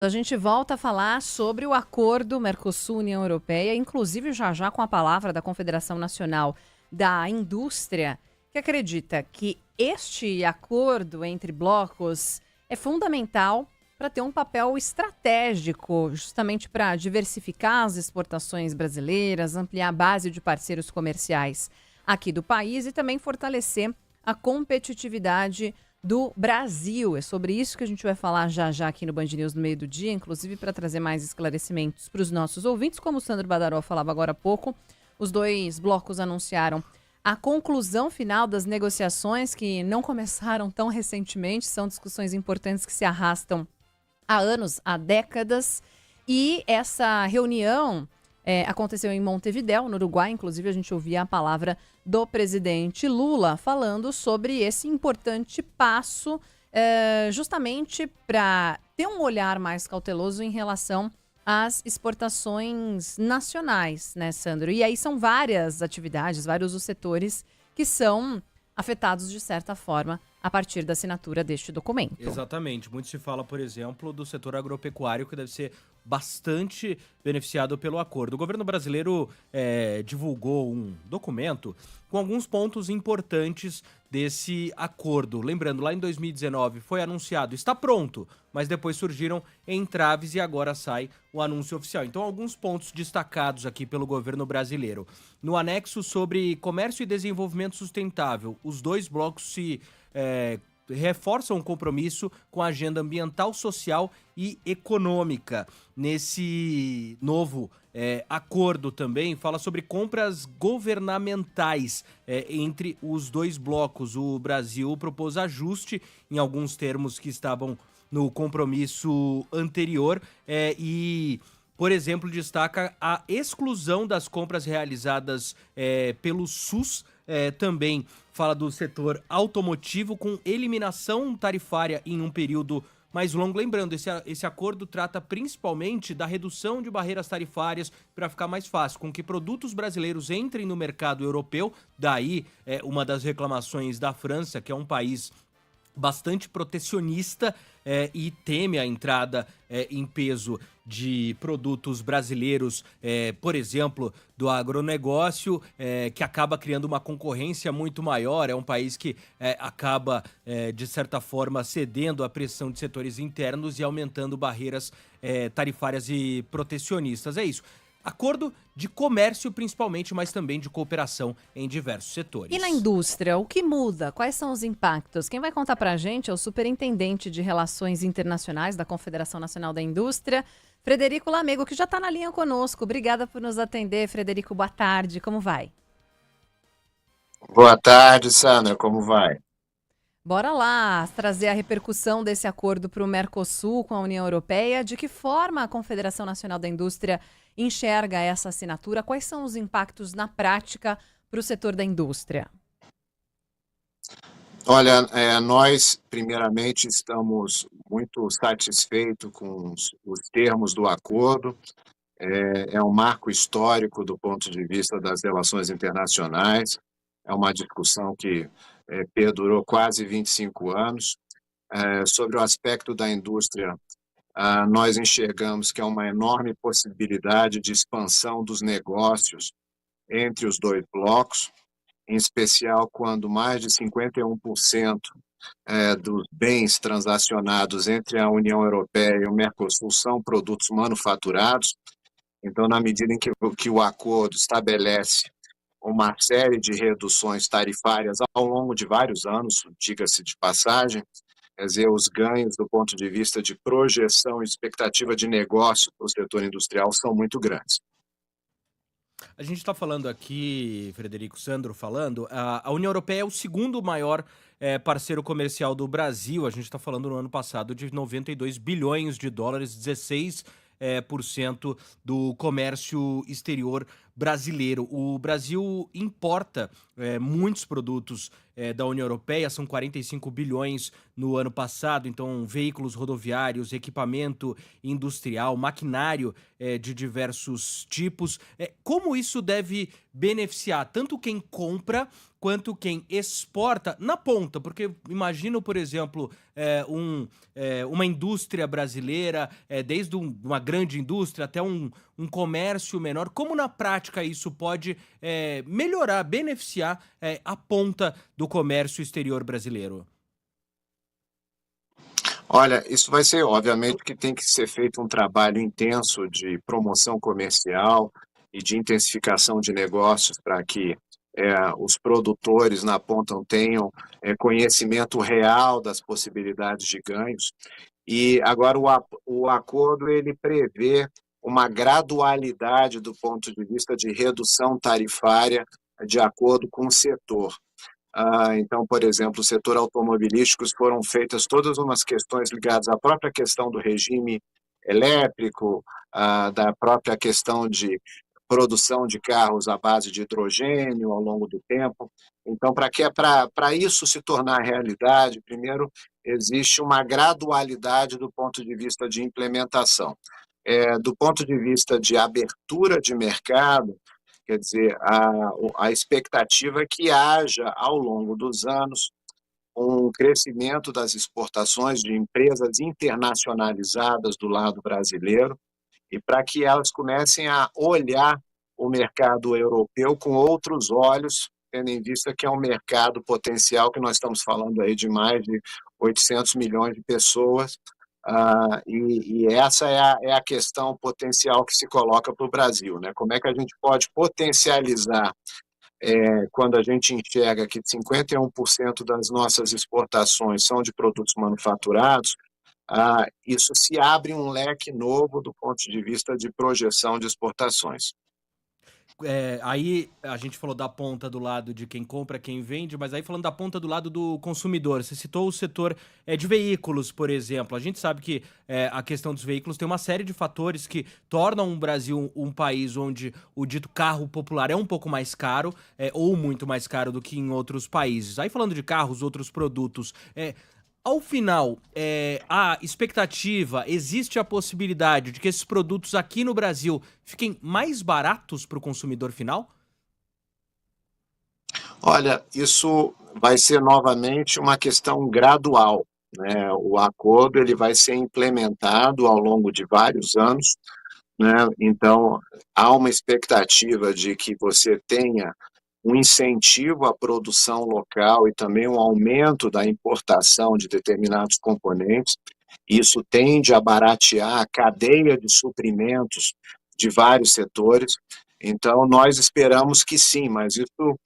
A gente volta a falar sobre o acordo Mercosul-União Europeia, inclusive já com a palavra da Confederação Nacional da Indústria, que acredita que este acordo entre blocos é fundamental para ter um papel estratégico, justamente para diversificar as exportações brasileiras, ampliar a base de parceiros comerciais aqui do país e também fortalecer a competitividade do Brasil. É sobre isso que a gente vai falar já aqui no Band News no meio do dia, inclusive para trazer mais esclarecimentos para os nossos ouvintes. Como o Sandro Badaró falava agora há pouco, os dois blocos anunciaram a conclusão final das negociações que não começaram tão recentemente, são discussões importantes que se arrastam há anos, há décadas, e essa reunião aconteceu em Montevidéu, no Uruguai. Inclusive, a gente ouvia a palavra do presidente Lula falando sobre esse importante passo, justamente para ter um olhar mais cauteloso em relação às exportações nacionais, né, Sandro? E aí são várias atividades, vários os setores que são afetados de certa forma a partir da assinatura deste documento. Exatamente. Muito se fala, por exemplo, do setor agropecuário, que deve ser bastante beneficiado pelo acordo. O governo brasileiro divulgou um documento com alguns pontos importantes desse acordo. Lembrando, lá em 2019 foi anunciado, está pronto, mas depois surgiram entraves e agora sai o anúncio oficial. Então, alguns pontos destacados aqui pelo governo brasileiro. No anexo sobre comércio e desenvolvimento sustentável, os dois blocos se reforçam o compromisso com a agenda ambiental, social e econômica. Nesse novo acordo também fala sobre compras governamentais entre os dois blocos. O Brasil propôs ajuste em alguns termos que estavam no compromisso anterior e, por exemplo, destaca a exclusão das compras realizadas pelo SUS. Também fala do setor automotivo com eliminação tarifária em um período mais longo. Lembrando, esse acordo trata principalmente da redução de barreiras tarifárias para ficar mais fácil, com que produtos brasileiros entrem no mercado europeu. Daí, uma das reclamações da França, que é um país bastante protecionista e teme a entrada em peso de produtos brasileiros, por exemplo, do agronegócio, que acaba criando uma concorrência muito maior. É um país que acaba, de certa forma, cedendo à pressão de setores internos e aumentando barreiras tarifárias e protecionistas. É isso. Acordo de comércio, principalmente, mas também de cooperação em diversos setores. E na indústria, o que muda? Quais são os impactos? Quem vai contar para a gente é o superintendente de Relações Internacionais da Confederação Nacional da Indústria, Frederico Lamego, que já está na linha conosco. Obrigada por nos atender, Frederico. Boa tarde. Como vai? Boa tarde, Sandra. Como vai? Bora lá trazer a repercussão desse acordo para o Mercosul com a União Europeia. De que forma a Confederação Nacional da Indústria enxerga essa assinatura? Quais são os impactos na prática para o setor da indústria? Olha, nós, primeiramente, estamos muito satisfeitos com os termos do acordo. É um marco histórico do ponto de vista das relações internacionais. É uma discussão que perdurou quase 25 anos. Sobre o aspecto da indústria, nós enxergamos que é uma enorme possibilidade de expansão dos negócios entre os dois blocos, em especial quando mais de 51% dos bens transacionados entre a União Europeia e o Mercosul são produtos manufaturados. Então, na medida em que o acordo estabelece uma série de reduções tarifárias ao longo de vários anos, diga-se de passagem, quer dizer, os ganhos do ponto de vista de projeção e expectativa de negócio para o setor industrial são muito grandes. A gente está falando aqui, Frederico, Sandro falando, a União Europeia é o segundo maior parceiro comercial do Brasil. A gente está falando no ano passado de 92 bilhões de dólares, 16% do comércio exterior brasileiro. O Brasil importa muitos produtos da União Europeia, são 45 bilhões no ano passado, então veículos rodoviários, equipamento industrial, maquinário de diversos tipos. Como isso deve beneficiar tanto quem compra quanto quem exporta na ponta? Porque imagino, por exemplo, uma indústria brasileira, desde uma grande indústria até um comércio menor. Como na prática isso pode melhorar, beneficiar a ponta do comércio exterior brasileiro? Olha, isso vai ser, obviamente, que tem que ser feito um trabalho intenso de promoção comercial e de intensificação de negócios para que os produtores na ponta tenham conhecimento real das possibilidades de ganhos. E agora o acordo ele prevê uma gradualidade do ponto de vista de redução tarifária de acordo com o setor. Então, por exemplo, o setor automobilístico foram feitas todas umas questões ligadas à própria questão do regime elétrico, da própria questão de produção de carros à base de hidrogênio ao longo do tempo. Então, para isso se tornar realidade, primeiro, existe uma gradualidade do ponto de vista de implementação. Do ponto de vista de abertura de mercado, quer dizer, a expectativa é que haja, ao longo dos anos, um crescimento das exportações de empresas internacionalizadas do lado brasileiro e para que elas comecem a olhar o mercado europeu com outros olhos, tendo em vista que é um mercado potencial, que nós estamos falando aí de mais de 800 milhões de pessoas, e essa é a questão potencial que se coloca para o Brasil, né? Como é que a gente pode potencializar quando a gente enxerga que 51% das nossas exportações são de produtos manufaturados, isso se abre um leque novo do ponto de vista de projeção de exportações. Aí a gente falou da ponta do lado de quem compra, quem vende, mas aí falando da ponta do lado do consumidor, você citou o setor de veículos, por exemplo. A gente sabe que a questão dos veículos tem uma série de fatores que tornam o Brasil um país onde o dito carro popular é um pouco mais caro, ou muito mais caro do que em outros países. Aí falando de carros, outros produtos, ao final, a expectativa, existe a possibilidade de que esses produtos aqui no Brasil fiquem mais baratos para o consumidor final? Olha, isso vai ser novamente uma questão gradual, né? O acordo ele vai ser implementado ao longo de vários anos, né? Então, há uma expectativa de que você tenha um incentivo à produção local e também um aumento da importação de determinados componentes. Isso tende a baratear a cadeia de suprimentos de vários setores. Então, nós esperamos que sim, mas isso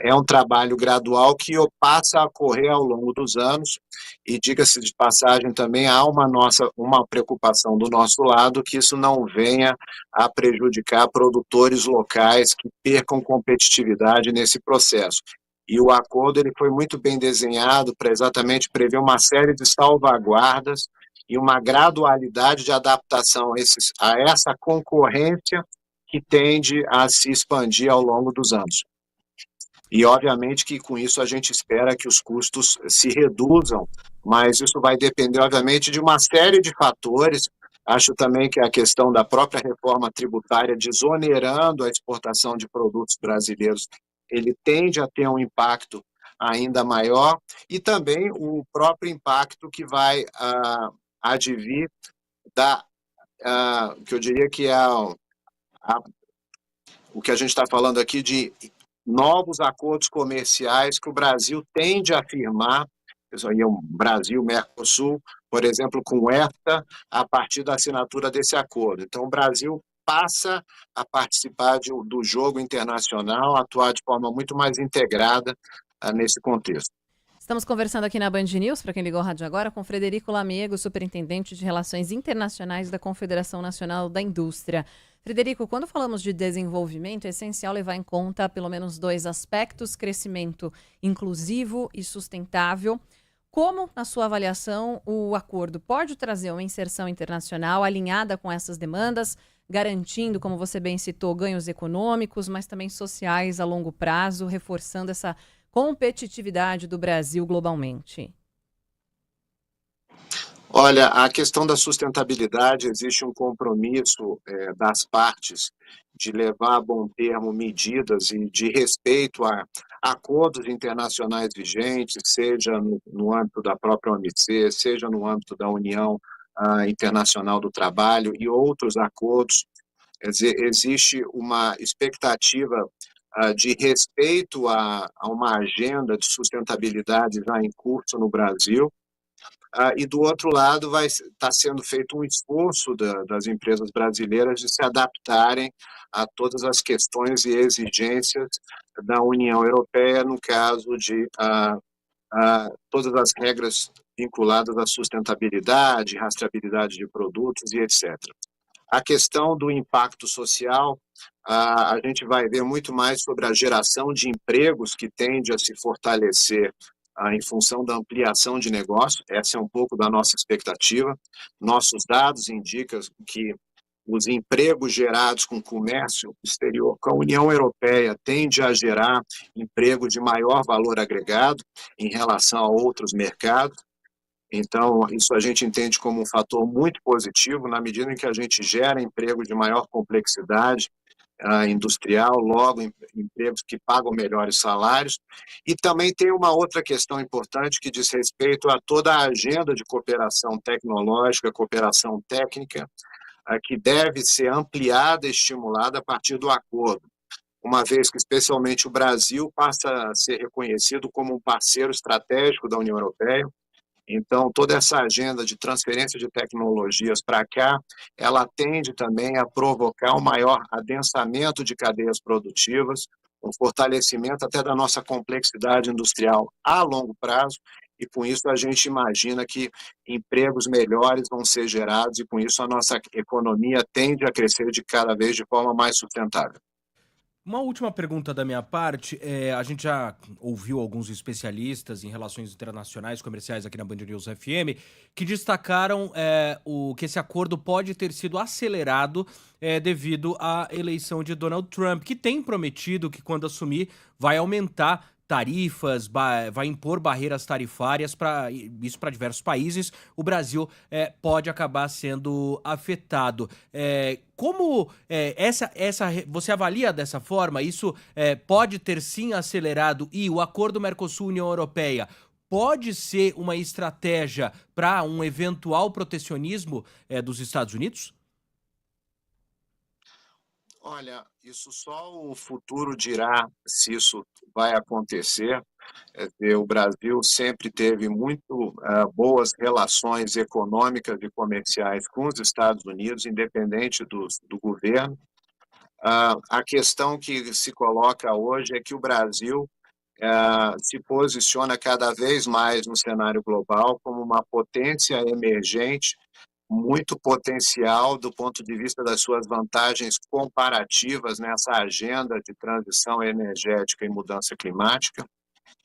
é um trabalho gradual que passa a ocorrer ao longo dos anos, e diga-se de passagem também, há uma preocupação do nosso lado que isso não venha a prejudicar produtores locais que percam competitividade nesse processo. E o acordo ele foi muito bem desenhado para exatamente prever uma série de salvaguardas e uma gradualidade de adaptação a essa concorrência que tende a se expandir ao longo dos anos. E, obviamente, que com isso a gente espera que os custos se reduzam, mas isso vai depender, obviamente, de uma série de fatores. Acho também que a questão da própria reforma tributária desonerando a exportação de produtos brasileiros, ele tende a ter um impacto ainda maior, e também o próprio impacto que vai advir que eu diria que o que a gente está falando aqui de novos acordos comerciais que o Brasil tende a firmar, isso aí é o Brasil-Mercosul, por exemplo, com o EFTA, a partir da assinatura desse acordo. Então, o Brasil passa a participar do jogo internacional, atuar de forma muito mais integrada nesse contexto. Estamos conversando aqui na Band News, para quem ligou o rádio agora, com Frederico Lamego, superintendente de Relações Internacionais da Confederação Nacional da Indústria. Frederico, quando falamos de desenvolvimento, é essencial levar em conta pelo menos dois aspectos: crescimento inclusivo e sustentável. Como, na sua avaliação, o acordo pode trazer uma inserção internacional alinhada com essas demandas, garantindo, como você bem citou, ganhos econômicos, mas também sociais a longo prazo, reforçando essa competitividade do Brasil globalmente? Olha, a questão da sustentabilidade, existe um compromisso das partes de levar a bom termo medidas e de respeito a acordos internacionais vigentes, seja no âmbito da própria OMC, seja no âmbito da União Internacional do Trabalho e outros acordos. Quer dizer, existe uma expectativa de respeito a uma agenda de sustentabilidade já em curso no Brasil. E do outro lado vai estar sendo feito um esforço das empresas brasileiras de se adaptarem a todas as questões e exigências da União Europeia, no caso de todas as regras vinculadas à sustentabilidade, rastreabilidade de produtos e etc. A questão do impacto social, a gente vai ver muito mais sobre a geração de empregos que tende a se fortalecer em função da ampliação de negócio. Essa é um pouco da nossa expectativa. Nossos dados indicam que os empregos gerados com comércio exterior com a União Europeia tende a gerar emprego de maior valor agregado em relação a outros mercados. Então, isso a gente entende como um fator muito positivo, na medida em que a gente gera emprego de maior complexidade industrial, logo empregos que pagam melhores salários. E também tem uma outra questão importante que diz respeito a toda a agenda de cooperação tecnológica, cooperação técnica, que deve ser ampliada e estimulada a partir do acordo, uma vez que especialmente o Brasil passa a ser reconhecido como um parceiro estratégico da União Europeia. Então, toda essa agenda de transferência de tecnologias para cá, ela tende também a provocar um maior adensamento de cadeias produtivas, um fortalecimento até da nossa complexidade industrial a longo prazo, e com isso a gente imagina que empregos melhores vão ser gerados e com isso a nossa economia tende a crescer de cada vez de forma mais sustentável. Uma última pergunta da minha parte. A gente já ouviu alguns especialistas em relações internacionais comerciais aqui na Band News FM que destacaram que esse acordo pode ter sido acelerado devido à eleição de Donald Trump, que tem prometido que quando assumir vai aumentar tarifas, vai impor barreiras tarifárias para diversos países. O Brasil pode acabar sendo afetado. Você avalia dessa forma? Isso pode ter sim acelerado, e o acordo Mercosul-União Europeia pode ser uma estratégia para um eventual protecionismo dos Estados Unidos? Olha, isso só o futuro dirá se isso vai acontecer. O Brasil sempre teve muito boas relações econômicas e comerciais com os Estados Unidos, independente do governo. A questão que se coloca hoje é que o Brasil se posiciona cada vez mais no cenário global como uma potência emergente, muito potencial do ponto de vista das suas vantagens comparativas nessa agenda de transição energética e mudança climática.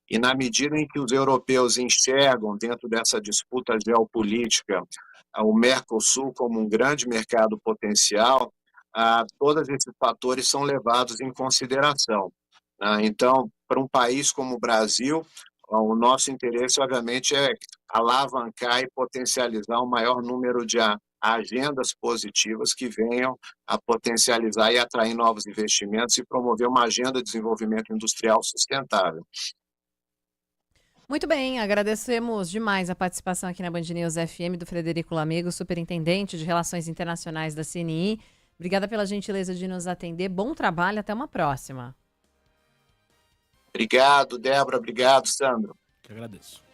E na medida em que os europeus enxergam dentro dessa disputa geopolítica o Mercosul como um grande mercado potencial, todos esses fatores são levados em consideração. Então, para um país como o Brasil, o nosso interesse, obviamente, é alavancar e potencializar o maior número de agendas positivas que venham a potencializar e atrair novos investimentos e promover uma agenda de desenvolvimento industrial sustentável. Muito bem, agradecemos demais a participação aqui na Band News FM do Frederico Lamego, superintendente de Relações Internacionais da CNI. Obrigada pela gentileza de nos atender. Bom trabalho, até uma próxima. Obrigado, Débora. Obrigado, Sandro. Que agradeço.